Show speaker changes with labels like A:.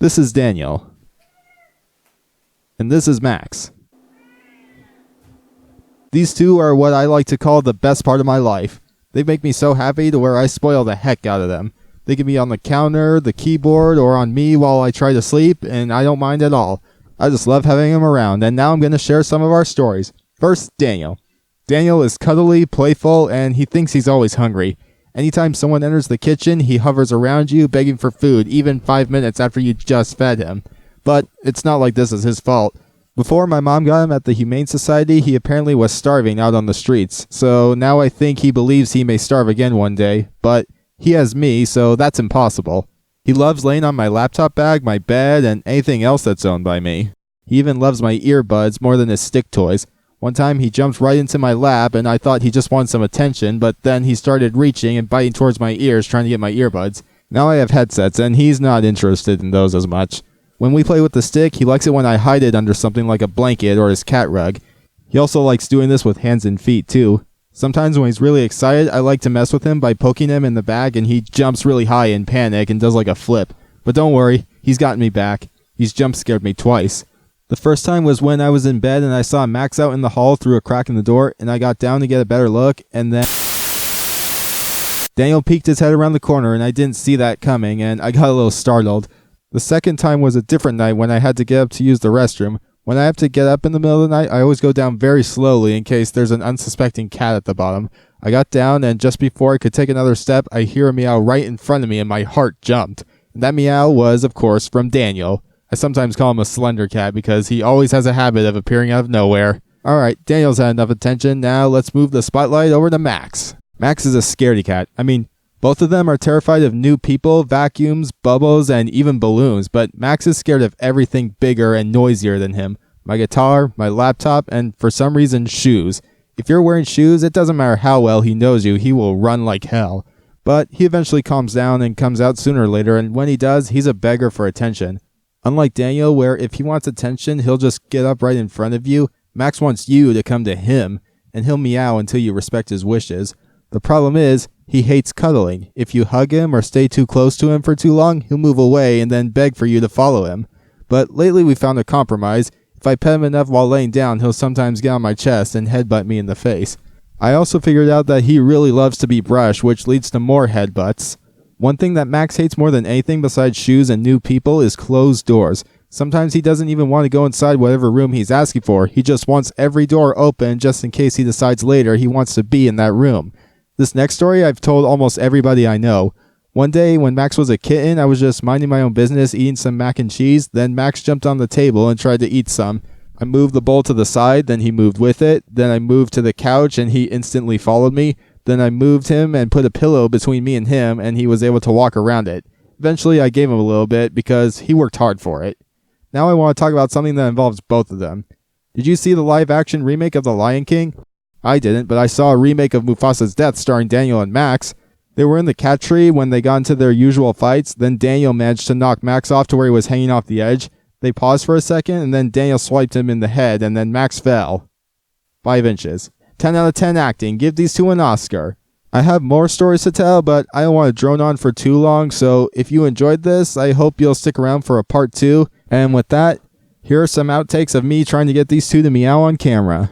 A: This is Daniel. And this is Max. These two are what I like to call the best part of my life. They make me so happy to where I spoil the heck out of them. They can be on the counter, the keyboard, or on me while I try to sleep, and I don't mind at all. I just love having them around, and now I'm going to share some of our stories. First, Daniel. Daniel is cuddly, playful, and he thinks he's always hungry. Anytime someone enters the kitchen, he hovers around you, begging for food, even 5 minutes after you just fed him. But it's not like this is his fault. Before my mom got him at the Humane Society, he apparently was starving out on the streets, so now I think he believes he may starve again one day, but he has me, so that's impossible. He loves laying on my laptop bag, my bed, and anything else that's owned by me. He even loves my earbuds more than his stick toys. One time he jumped right into my lap and I thought he just wanted some attention, but then he started reaching and biting towards my ears trying to get my earbuds. Now I have headsets and he's not interested in those as much. When we play with the stick, he likes it when I hide it under something like a blanket or his cat rug. He also likes doing this with hands and feet too. Sometimes when he's really excited, I like to mess with him by poking him in the back and he jumps really high in panic and does like a flip. But don't worry, he's gotten me back. He's jump scared me twice. The first time was when I was in bed and I saw Max out in the hall through a crack in the door and I got down to get a better look and then Daniel peeked his head around the corner and I didn't see that coming and I got a little startled. The second time was a different night when I had to get up to use the restroom. When I have to get up in the middle of the night, I always go down very slowly in case there's an unsuspecting cat at the bottom. I got down and just before I could take another step, I hear a meow right in front of me and my heart jumped. And that meow was, of course, from Daniel. I sometimes call him a slender cat because he always has a habit of appearing out of nowhere. Alright, Daniel's had enough attention, now let's move the spotlight over to Max. Max is a scaredy cat. Both of them are terrified of new people, vacuums, bubbles, and even balloons, but Max is scared of everything bigger and noisier than him. My guitar, my laptop, and for some reason, shoes. If you're wearing shoes, it doesn't matter how well he knows you, he will run like hell. But he eventually calms down and comes out sooner or later, and when he does, he's a beggar for attention. Unlike Daniel, where if he wants attention, he'll just get up right in front of you, Max wants you to come to him, and he'll meow until you respect his wishes. The problem is, he hates cuddling. If you hug him or stay too close to him for too long, he'll move away and then beg for you to follow him. But lately we found a compromise. If I pet him enough while laying down, he'll sometimes get on my chest and headbutt me in the face. I also figured out that he really loves to be brushed, which leads to more headbutts. One thing that Max hates more than anything besides shoes and new people is closed doors. Sometimes he doesn't even want to go inside whatever room he's asking for. He just wants every door open just in case he decides later he wants to be in that room. This next story I've told almost everybody I know. One day when Max was a kitten, I was just minding my own business eating some mac and cheese. Then Max jumped on the table and tried to eat some. I moved the bowl to the side, then he moved with it. Then I moved to the couch and he instantly followed me. Then I moved him and put a pillow between me and him and he was able to walk around it. Eventually I gave him a little bit because he worked hard for it. Now I want to talk about something that involves both of them. Did you see the live action remake of The Lion King? I didn't, but I saw a remake of Mufasa's death starring Daniel and Max. They were in the cat tree when they got into their usual fights. Then Daniel managed to knock Max off to where he was hanging off the edge. They paused for a second and then Daniel swiped him in the head and then Max fell. 5 inches. 10 out of 10 acting. Give these two an Oscar. I have more stories to tell, but I don't want to drone on for too long, so if you enjoyed this, I hope you'll stick around for a part 2. And with that, here are some outtakes of me trying to get these two to meow on camera.